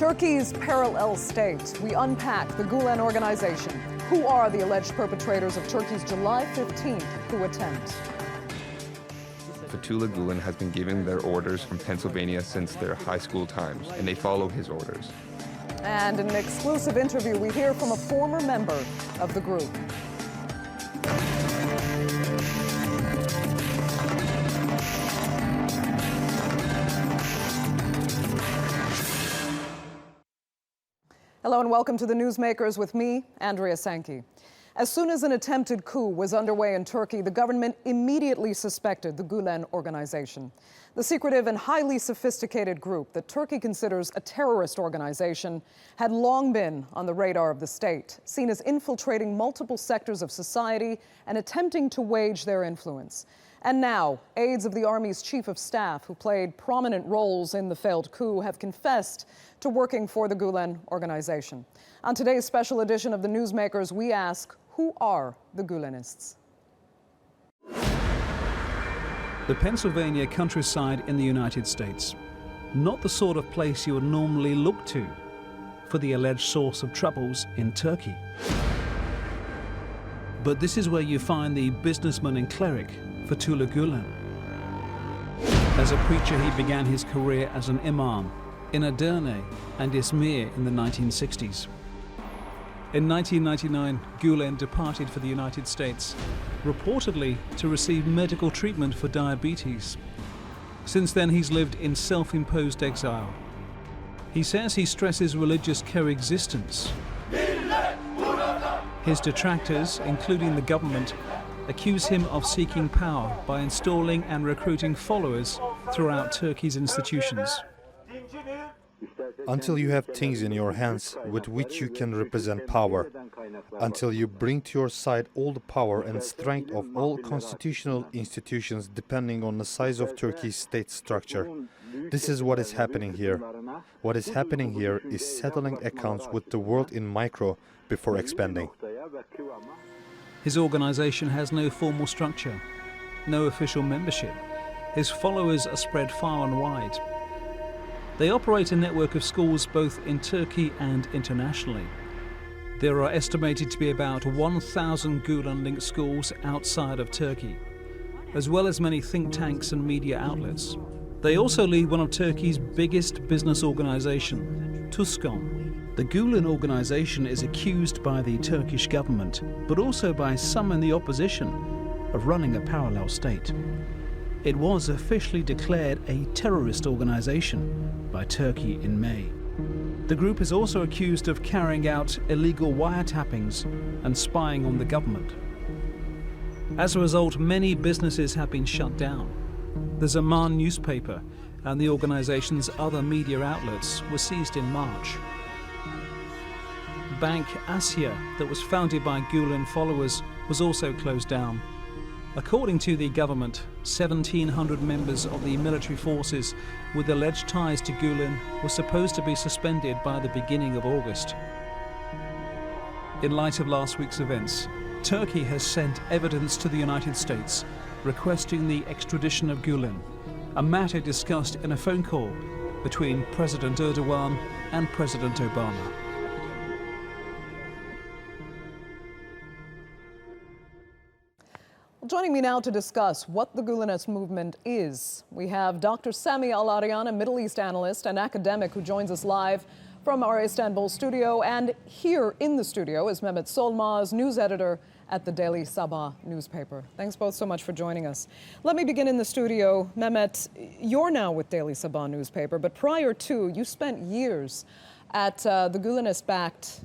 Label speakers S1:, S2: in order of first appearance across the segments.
S1: Turkey's parallel state. We unpack the Gulen organization. Who are the alleged perpetrators of Turkey's July 15th coup attempt?
S2: Fethullah Gulen has been giving their orders from Pennsylvania since their high school times, and they follow his orders.
S1: And in an exclusive interview, we hear from a former member of the group. Hello and welcome to the Newsmakers with me, Andrea Sankey. As soon as an attempted coup was underway in Turkey, the government immediately suspected the Gulen organization. The secretive and highly sophisticated group that Turkey considers a terrorist organization had long been on the radar of the state, seen as infiltrating multiple sectors of society and attempting to wage their influence. And now, aides of the army's chief of staff, who played prominent roles in the failed coup, have confessed to working for the Gulen organization. On today's special edition of the Newsmakers, we ask, who are the Gulenists?
S3: The Pennsylvania countryside in the United States. Not the sort of place you would normally look to for the alleged source of troubles in Turkey. But this is where you find the businessman and cleric, Fethullah Gulen. As a preacher, he began his career as an imam in Edirne and Izmir in the 1960s. In 1999, Gulen departed for the United States, reportedly to receive medical treatment for diabetes. Since then, he's lived in self-imposed exile. He says he stresses religious coexistence. His detractors, including the government, accuse him of seeking power by installing and recruiting followers throughout Turkey's institutions.
S4: Until you have things in your hands with which you can represent power, until you bring to your side all the power and strength of all constitutional institutions depending on the size of Turkey's state structure. This is what is happening here. What is happening here is settling accounts with the world in micro before expanding.
S3: His organization has no formal structure, no official membership. His followers are spread far and wide. They operate a network of schools both in Turkey and internationally. There are estimated to be about 1,000 Gulen-linked schools outside of Turkey, as well as many think tanks and media outlets. They also lead one of Turkey's biggest business organization, Tuscon. The Gulen organization is accused by the Turkish government, but also by some in the opposition, of running a parallel state. It was officially declared a terrorist organization by Turkey in May. The group is also accused of carrying out illegal wiretappings and spying on the government. As a result, many businesses have been shut down. The Zaman newspaper and the organization's other media outlets were seized in March. Bank Asya, that was founded by Gulen followers, was also closed down. According to the government, 1,700 members of the military forces with alleged ties to Gulen were supposed to be suspended by the beginning of August. In light of last week's events, Turkey has sent evidence to the United States requesting the extradition of Gulen, a matter discussed in a phone call between President Erdogan and President Obama.
S1: Joining me now to discuss what the Gulenist movement is, we have Dr. Sami, al-Arian, a Middle East analyst and academic who joins us live from our Istanbul studio. And here in the studio is Mehmet Solmaz, news editor at the Daily Sabah newspaper. Thanks both so much for joining us. Let me begin in the studio. Mehmet, you're now with Daily Sabah newspaper, but prior to, you spent years at the Gulenist-backed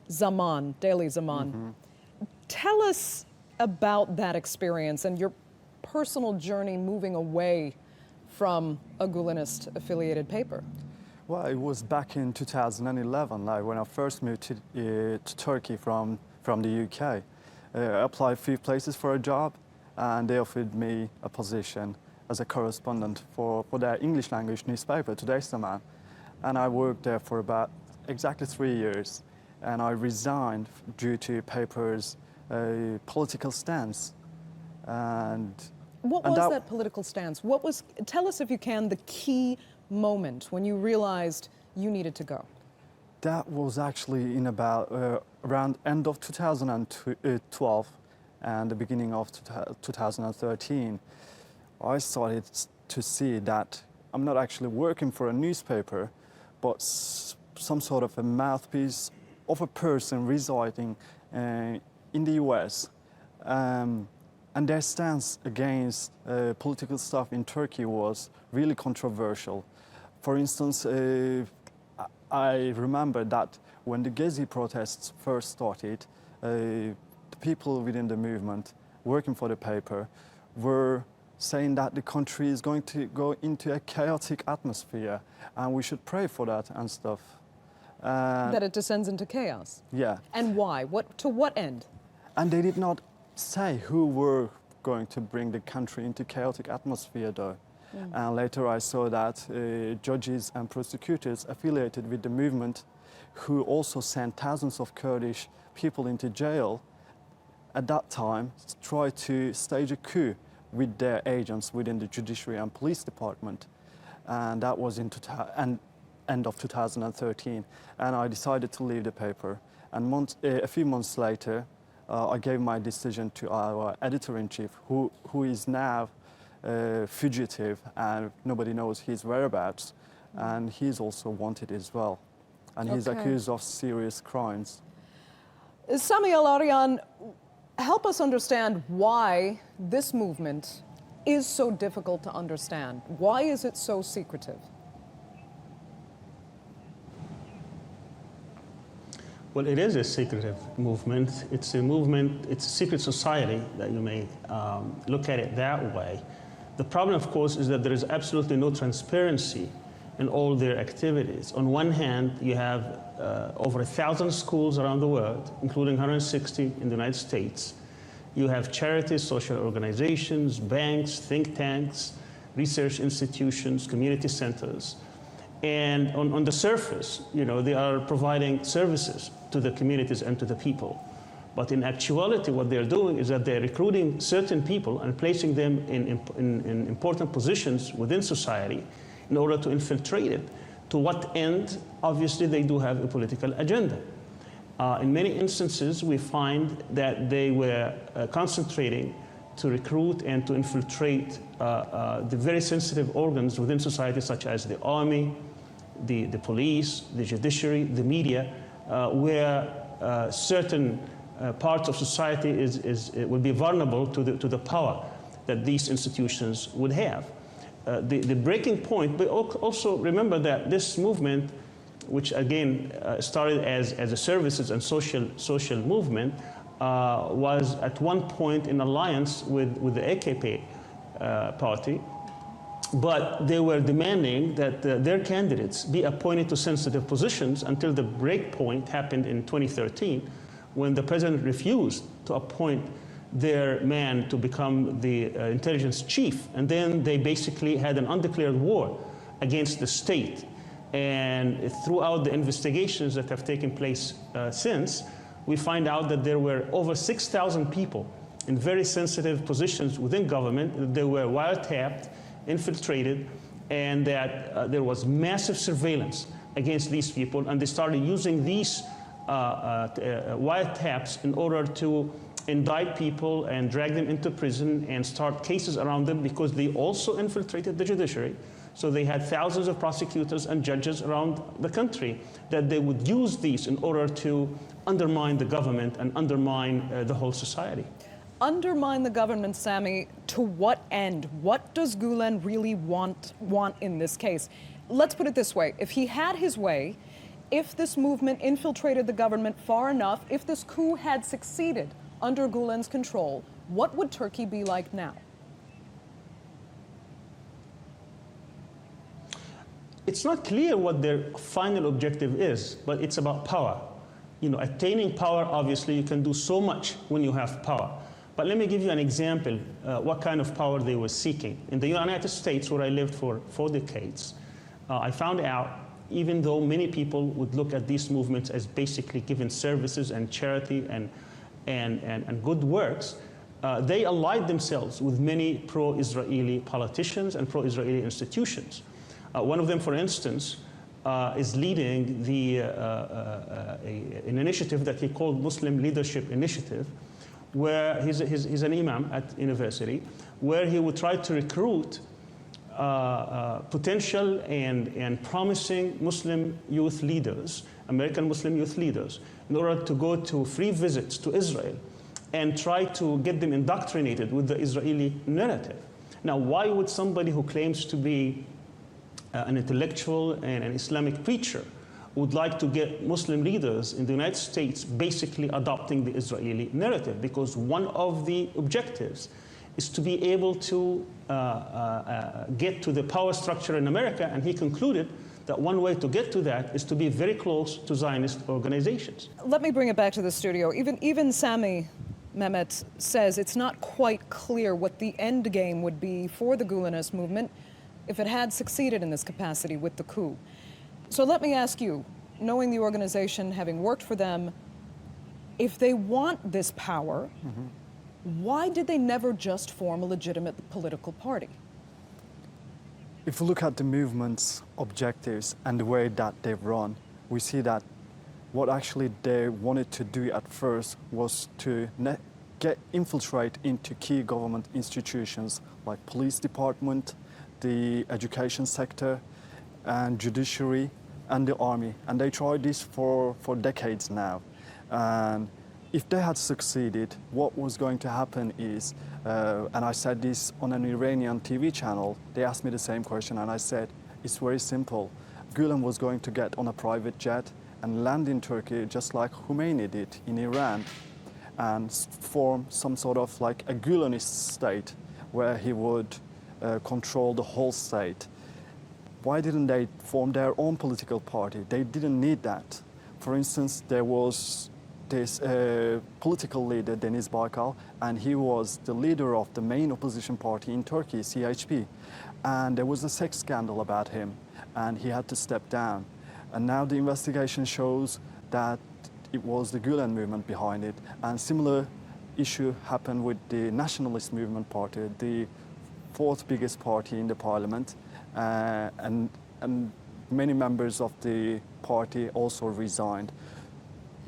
S1: Zaman, Daily Zaman. Tell us about that experience and your personal journey moving away from a Gulenist-affiliated paper.
S5: Well, it was back in 2011, when I first moved to Turkey from the UK. I applied a few places for a job, and they offered me a position as a correspondent for their English language newspaper, Daily Sabah. And I worked there for about exactly 3 years, and I resigned due to paper's political stance.
S1: What was that political stance? Tell us, if you can, the key moment when you realized you needed to go.
S5: That was actually in about around end of 2012 and the beginning of 2013. I started to see that I'm not actually working for a newspaper, but some sort of a mouthpiece of a person residing in the US. And their stance against political stuff in Turkey was really controversial. For instance, I remember that when the Gezi protests first started, the people within the movement working for the paper were saying that the country is going to go into a chaotic atmosphere and we should pray for that and stuff.
S1: That it descends into chaos?
S5: Yeah.
S1: And why? To what end?
S5: And they did not say who were going to bring the country into chaotic atmosphere though. And later I saw that judges and prosecutors affiliated with the movement who also sent thousands of Kurdish people into jail at that time tried to stage a coup with their agents within the judiciary and police department. And that was in end of 2013. And I decided to leave the paper. And a few months later, I gave my decision to our editor-in-chief, who is now fugitive and nobody knows his whereabouts. And he's also wanted as well. And he's accused of serious crimes.
S1: Sami al-Arian, help us understand why this movement is so difficult to understand. Why is it so secretive?
S6: Well, it is a secretive movement. It's a movement, it's a secret society that you may look at it that way. The problem, of course, is that there is absolutely no transparency in all their activities. On one hand, you have over 1,000 schools around the world, including 160 in the United States. You have charities, social organizations, banks, think tanks, research institutions, community centers. And on the surface, you know, they are providing services to the communities and to the people. But in actuality, what they're doing is that they're recruiting certain people and placing them in important positions within society in order to infiltrate it. To what end? Obviously, they do have a political agenda. In many instances, we find that they were concentrating to recruit and to infiltrate the very sensitive organs within society, such as the army, the police, the judiciary, the media, where certain parts of society will be vulnerable to the power that these institutions would have. The breaking point, but also remember that this movement, which again started as a services and social movement, was at one point in alliance with the AKP party, but they were demanding that their candidates be appointed to sensitive positions until the break point happened in 2013, when the president refused to appoint their man to become the intelligence chief. And then they basically had an undeclared war against the state. And throughout the investigations that have taken place since, we find out that there were over 6,000 people in very sensitive positions within government. They were wiretapped, infiltrated, and that there was massive surveillance against these people. And they started using these wiretaps in order to indict people and drag them into prison and start cases around them, because they also infiltrated the judiciary. So they had thousands of prosecutors and judges around the country that they would use these in order to undermine the government and undermine the whole society.
S1: Undermine the government, Sami, to what end? What does Gulen really want in this case? Let's put it this way. If he had his way, if this movement infiltrated the government far enough, if this coup had succeeded under Gulen's control, what would Turkey be like now?
S6: It's not clear what their final objective is, but it's about power. You know, attaining power, obviously, you can do so much when you have power. But let me give you an example, what kind of power they were seeking. In the United States, where I lived for 4 decades, I found out, even though many people would look at these movements as basically giving services and charity and good works, they allied themselves with many pro-Israeli politicians and pro-Israeli institutions. One of them, for instance, is leading an initiative that he called Muslim Leadership Initiative, where he's an imam at university, where he would try to recruit potential and promising Muslim youth leaders, American Muslim youth leaders, in order to go to free visits to Israel and try to get them indoctrinated with the Israeli narrative. Now, why would somebody who claims to be an intellectual and an Islamic preacher would like to get Muslim leaders in the United States basically adopting the Israeli narrative? Because one of the objectives is to be able to get to the power structure in America, and he concluded that one way to get to that is to be very close to Zionist organizations.
S1: Let me bring it back to the studio. Even Sami, Mehmet, says it's not quite clear what the end game would be for the Gulenist movement if it had succeeded in this capacity with the coup. So let me ask you, knowing the organization, having worked for them, if they want this power, why did they never just form a legitimate political party?
S5: If we look at the movement's objectives and the way that they've run, we see that what actually they wanted to do at first was to infiltrate into key government institutions like police department, the education sector, and judiciary, and the army. And they tried this for decades now. And if they had succeeded, what was going to happen is, and I said this on an Iranian TV channel, they asked me the same question, and I said, it's very simple. Gulen was going to get on a private jet and land in Turkey just like Khomeini did in Iran, and form some sort of like a Gulenist state where he would control the whole state. Why didn't they form their own political party? They didn't need that. For instance, there was this political leader, Deniz Baykal, and he was the leader of the main opposition party in Turkey, CHP. And there was a sex scandal about him, and he had to step down. And now the investigation shows that it was the Gulen movement behind it. And similar issue happened with the Nationalist Movement Party, the fourth biggest party in the parliament, and many members of the party also resigned.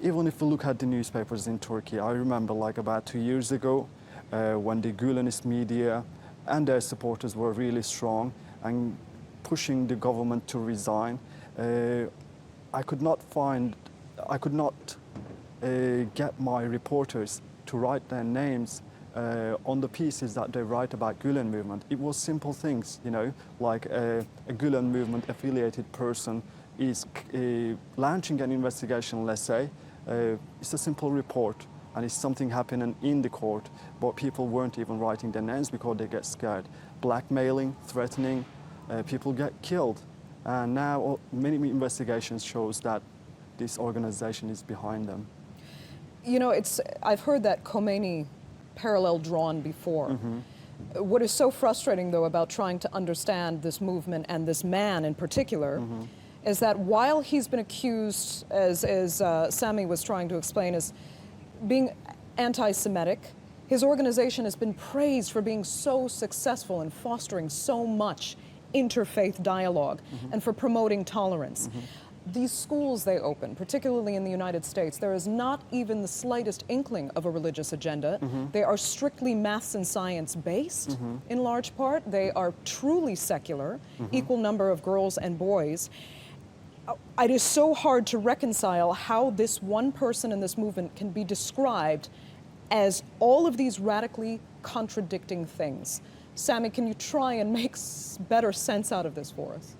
S5: Even if we look at the newspapers in Turkey, I remember like about 2 years ago when the Gulenist media and their supporters were really strong and pushing the government to resign. I could not get my reporters to write their names on the pieces that they write about Gulen movement. It was simple things, you know, like a Gulen movement affiliated person is launching an investigation, let's say. It's a simple report, and it's something happening in the court, but people weren't even writing their names because they get scared. Blackmailing, threatening, people get killed. And now many investigations shows that this organization is behind them.
S1: You know, I've heard that Khomeini parallel drawn before. What is so frustrating, though, about trying to understand this movement and this man in particular is that while he's been accused, as Sami was trying to explain, as being anti-Semitic, his organization has been praised for being so successful in fostering so much interfaith dialogue and for promoting tolerance. These schools they open, particularly in the United States, there is not even the slightest inkling of a religious agenda. They are strictly maths and science based in large part. They are truly secular, equal number of girls and boys. It is so hard to reconcile how this one person in this movement can be described as all of these radically contradicting things. Sami, can you try and make better sense out of this for us?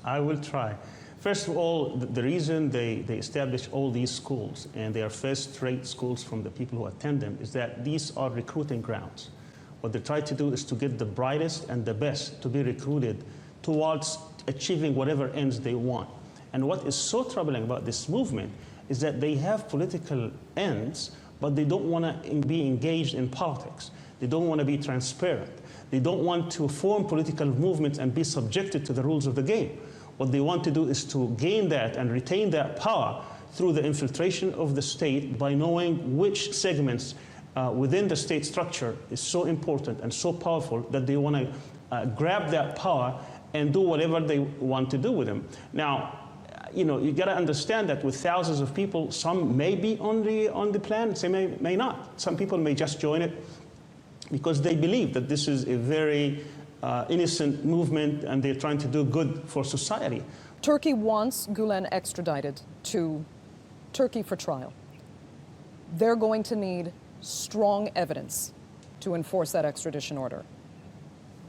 S6: I will try. First of all, the reason they establish all these schools, and they are first-rate schools from the people who attend them, is that these are recruiting grounds. What they try to do is to get the brightest and the best to be recruited towards achieving whatever ends they want. And what is so troubling about this movement is that they have political ends, but they don't want to be engaged in politics. They don't want to be transparent. They don't want to form political movements and be subjected to the rules of the game. What they want to do is to gain that and retain that power through the infiltration of the state by knowing which segments within the state structure is so important and so powerful that they want to grab that power and do whatever they want to do with them. Now, you know, you got to understand that with thousands of people, some may be on the plan, some may not. Some people may just join it because they believe that this is a very innocent movement and they're trying to do good for society.
S1: Turkey wants Gulen extradited to Turkey for trial. They're going to need strong evidence to enforce that extradition order.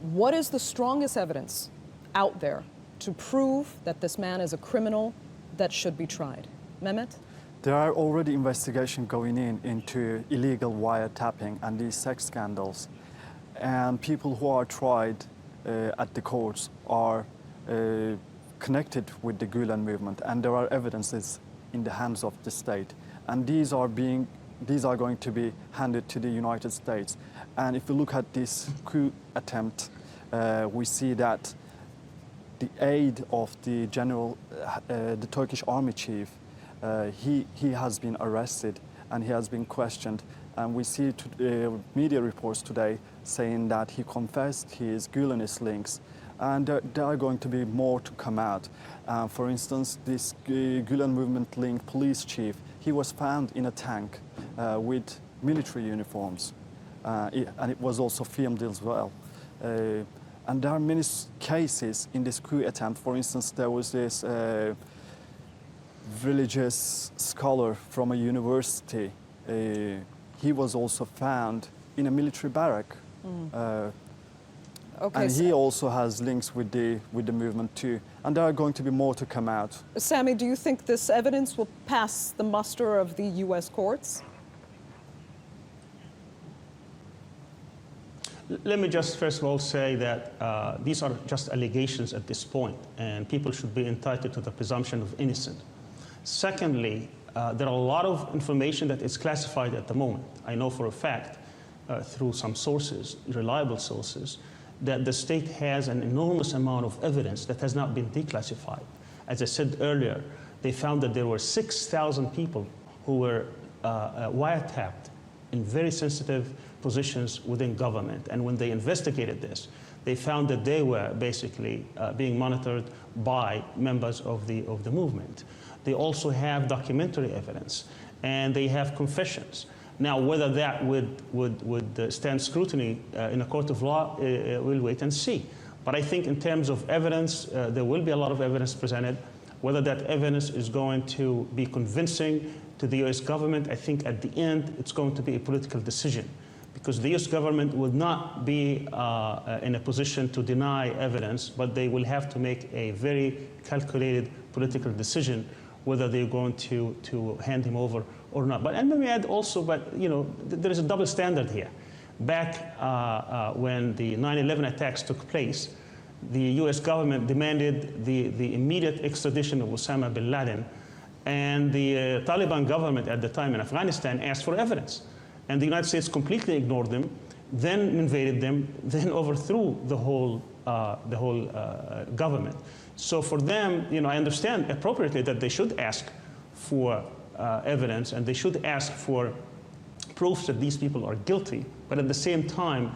S1: What is the strongest evidence out there to prove that this man is a criminal that should be tried? Mehmet?
S5: There are already investigations going into illegal wiretapping and these sex scandals. And people who are tried at the courts are connected with the Gulen movement, and there are evidences in the hands of the state. And these are going to be handed to the United States. And if you look at this coup attempt, we see that the aide of the general, the Turkish army chief, he has been arrested and he has been questioned. And we see media reports today saying that he confessed his Gulenist links. And there are going to be more to come out. For instance, this Gulen movement-linked police chief, he was found in a tank with military uniforms. And it was also filmed as well. And there are many cases in this coup attempt. For instance, there was this religious scholar from a university. He was also found in a military barrack.
S1: Okay,
S5: and he also has links with the movement too. And there are going to be more to come out.
S1: Sami, do you think this evidence will pass the muster of the U.S. courts?
S6: Let me just first of all say that these are just allegations at this point, and people should be entitled to the presumption of innocence. Secondly, there are a lot of information that is classified at the moment. I know for a fact, through some sources, reliable sources, that the state has an enormous amount of evidence that has not been declassified. As I said earlier, they found that there were 6,000 people who were wiretapped in very sensitive positions within government. And when they investigated this, they found that they were basically being monitored by members of the movement. They also have documentary evidence, and they have confessions. Now, whether that would stand scrutiny in a court of law, we'll wait and see. But I think in terms of evidence, there will be a lot of evidence presented. Whether that evidence is going to be convincing to the US government, I think at the end, it's going to be a political decision, because the US government will not be in a position to deny evidence, but they will have to make a very calculated political decision whether they're going to hand him over or not. But and let me add also, but you know, there is a double standard here. Back when the 9/11 attacks took place, the US government demanded the immediate extradition of Osama bin Laden, and the Taliban government at the time in Afghanistan asked for evidence. And the United States completely ignored them, then invaded them, then overthrew the whole government. So for them, you know, I understand appropriately that they should ask for evidence, and they should ask for proofs that these people are guilty. But at the same time,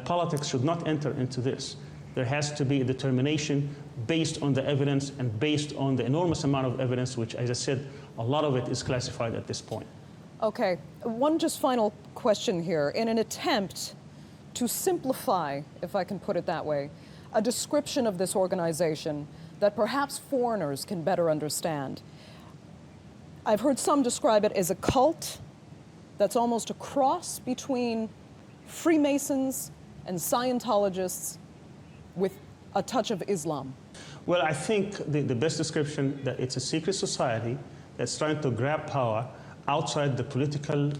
S6: politics should not enter into this. There has to be a determination based on the evidence and based on the enormous amount of evidence, which, as I said, a lot of it is classified at this point.
S1: Okay, one just final question here. In an attempt to simplify, if I can put it that way, a description of this organization that perhaps foreigners can better understand, I've heard some describe it as a cult that's almost a cross between Freemasons and Scientologists with a touch of Islam.
S6: Well, I think the best description, that it's a secret society that's trying to grab power outside the political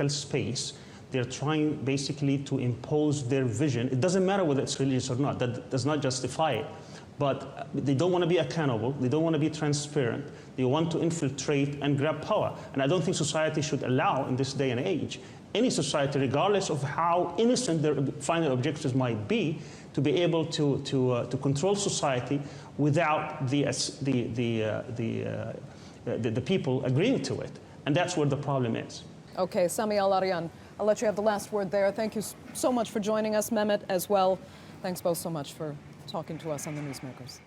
S6: space. They're trying basically to impose their vision. It doesn't matter whether it's religious or not. That does not justify it. But they don't want to be accountable. They don't want to be transparent. They want to infiltrate and grab power. And I don't think society should allow, in this day and age, any society, regardless of how innocent their final objectives might be, to be able to control society without the people agreeing to it. And that's where the problem is.
S1: Okay, Sami al-Arian, I'll let you have the last word there. Thank you so much for joining us, Mehmet, as well. Thanks both so much for talking to us on the Newsmakers.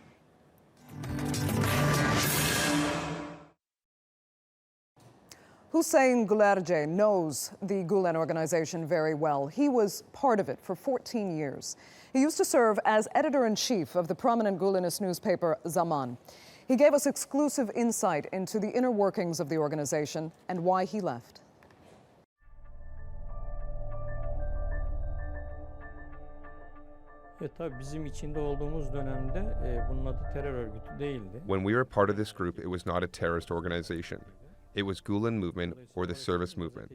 S1: Hüseyin Gülerce knows the Gulen organization very well. He was part of it for 14 years. He used to serve as editor-in-chief of the prominent Gulenist newspaper Zaman. He gave us exclusive insight into the inner workings of the organization and why he left.
S7: Tabii bizim içinde olduğumuz dönemde bunun adı terör örgütü değildi.
S2: When we were part of this group, it was not a terrorist organization. It was Gulen movement or the service movement.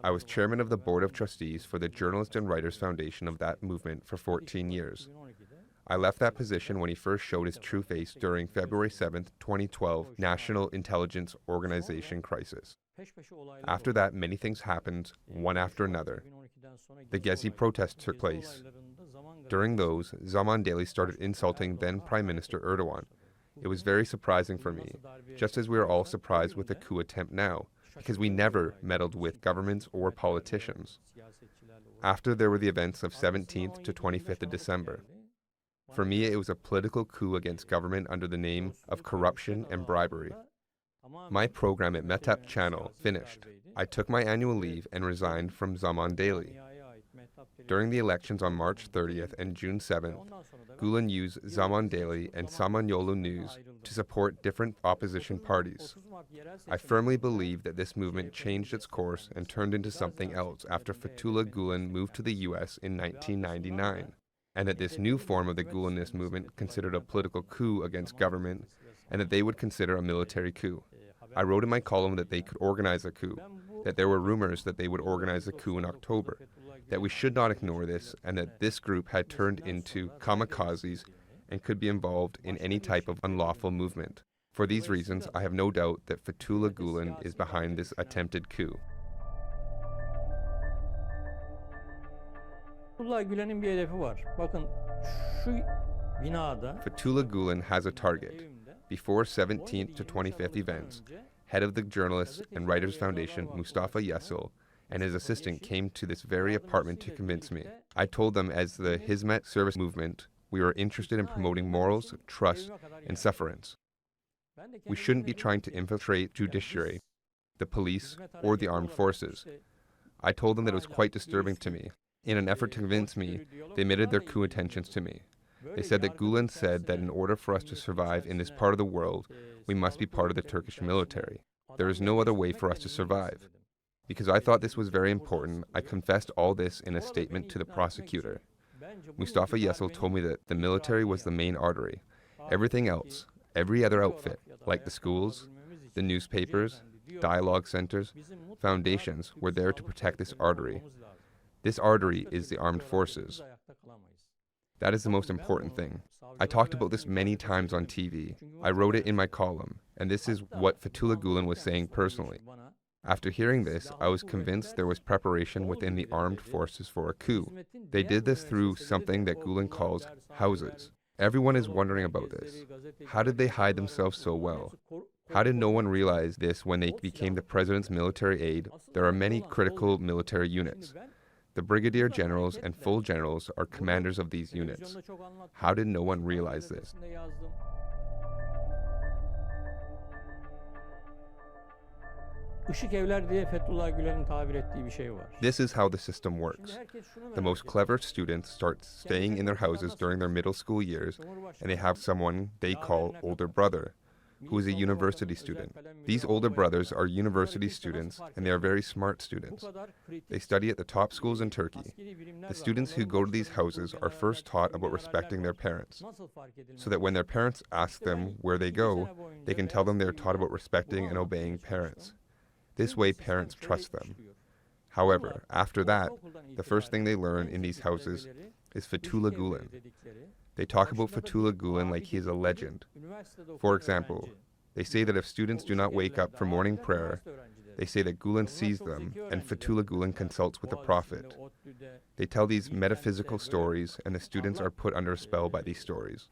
S2: I was chairman of the board of trustees for the Journalist and Writers Foundation of that movement for 14 years. I left that position when he first showed his true face during February 7th, 2012 National Intelligence Organization crisis. After that, many things happened, one after another. The Gezi protests took place. During those, Zaman Daily started insulting then Prime Minister Erdogan. It was very surprising for me, just as we are all surprised with the coup attempt now, because we never meddled with governments or politicians. After there were the events of 17th to 25th of December. For me, it was a political coup against government under the name of corruption and bribery. My program at Metap Channel finished. I took my annual leave and resigned from Zaman Daily. During the elections on March 30th and June 7th, Gulen used Zaman Daily and Samanyolu News to support different opposition parties. I firmly believe that this movement changed its course and turned into something else after Fethullah Gulen moved to the U.S. in 1999, and that this new form of the Gulenist movement considered a political coup against government, and that they would consider a military coup. I wrote in my column that they could organize a coup, that there were rumors that they would organize a coup in October, that we should not ignore this, and that this group had turned into kamikazes and could be involved in any type of unlawful movement. For these reasons, I have no doubt that Fethullah Gulen is behind this attempted coup.
S7: Fethullah Gülen'in bir hedefi var. Bakın şu binada
S2: Fethullah Gulen has a target. Before 17th to 25th events, head of the Journalists and Writers Foundation, Mustafa Yesil, and his assistant came to this very apartment to convince me. I told them as the Hizmet service movement, we were interested in promoting morals, trust, and sufferance. We shouldn't be trying to infiltrate judiciary, the police, or the armed forces. I told them that it was quite disturbing to me. In an effort to convince me, they admitted their coup intentions to me. They said that Gulen said that in order for us to survive in this part of the world, we must be part of the Turkish military. There is no other way for us to survive. Because I thought this was very important, I confessed all this in a statement to the prosecutor. Mustafa Yesil told me that the military was the main artery. Everything else, every other outfit, like the schools, the newspapers, dialogue centers, foundations, were there to protect this artery. This artery is the armed forces. That is the most important thing. I talked about this many times on TV. I wrote it in my column, and this is what Fethullah Gulen was saying personally. After hearing this, I was convinced there was preparation within the armed forces for a coup. They did this through something that Gulen calls houses. Everyone is wondering about this. How did they hide themselves so well? How did no one realize this when they became the president's military aide? There are many critical military units. The brigadier generals and full generals are commanders of these units. How did no one realize this?
S7: Işık evler diye Fethullah Gülen'in tabir ettiği bir şey var.
S2: This is how the system works. The most clever students start staying in their houses during their middle school years, and they have someone they call older brother, who is a university student. These older brothers are university students, and they are very smart students. They study at the top schools in Turkey. The students who go to these houses are first taught about respecting their parents, so that when their parents ask them where they go, they can tell them they are taught about respecting and obeying parents. This way, parents trust them. However, after that, the first thing they learn in these houses is Fethullah Gulen. They talk about Fethullah Gulen like he is a legend. For example, they say that if students do not wake up for morning prayer, they say that Gulen sees them and Fethullah Gulen consults with the Prophet. They tell these metaphysical stories, and the students are put under a spell by these stories.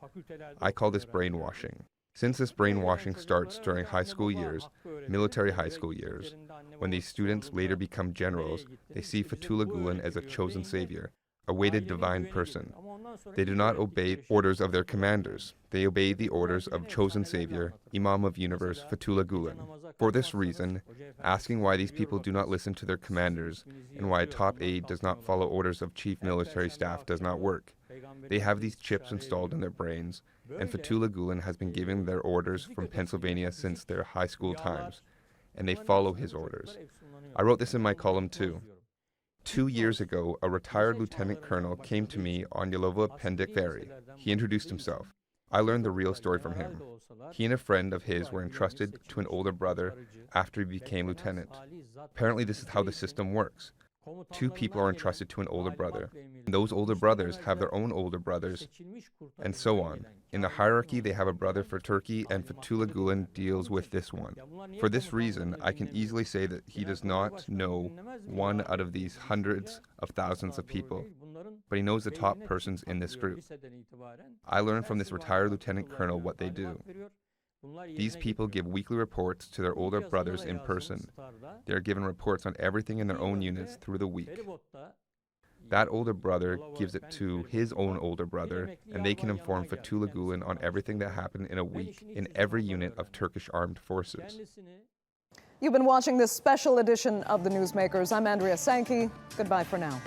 S2: I call this brainwashing. Since this brainwashing starts during high school years, military high school years, When these students later become generals, they see Fethullah Gulen as a chosen savior, a weighted divine person. They do not obey orders of their commanders. They obey the orders of chosen savior, Imam of universe, Fethullah Gulen. For this reason, asking why these people do not listen to their commanders and why a top aide does not follow orders of chief military staff does not work. They have these chips installed in their brains, and Fethullah Gulen has been giving their orders from Pennsylvania since their high school times, and they follow his orders. I wrote this in my column too. 2 years ago, a retired lieutenant colonel came to me on Yalova Pendik Ferry. He introduced himself. I learned the real story from him. He and a friend of his were entrusted to an older brother after he became lieutenant. Apparently, this is how the system works. 2 people are entrusted to an older brother. And those older brothers have their own older brothers, and so on. In the hierarchy, they have a brother for Turkey, and Fethullah Gulen deals with this one. For this reason, I can easily say that he does not know one out of these hundreds of thousands of people, but he knows the top persons in this group. I learned from this retired lieutenant colonel what they do. These people give weekly reports to their older brothers in person. They are given reports on everything in their own units through the week. That older brother gives it to his own older brother, and they can inform Fethullah Gulen on everything that happened in a week in every unit of Turkish armed forces.
S1: You've been watching this special edition of the Newsmakers. I'm Andrea Sankey. Goodbye for now.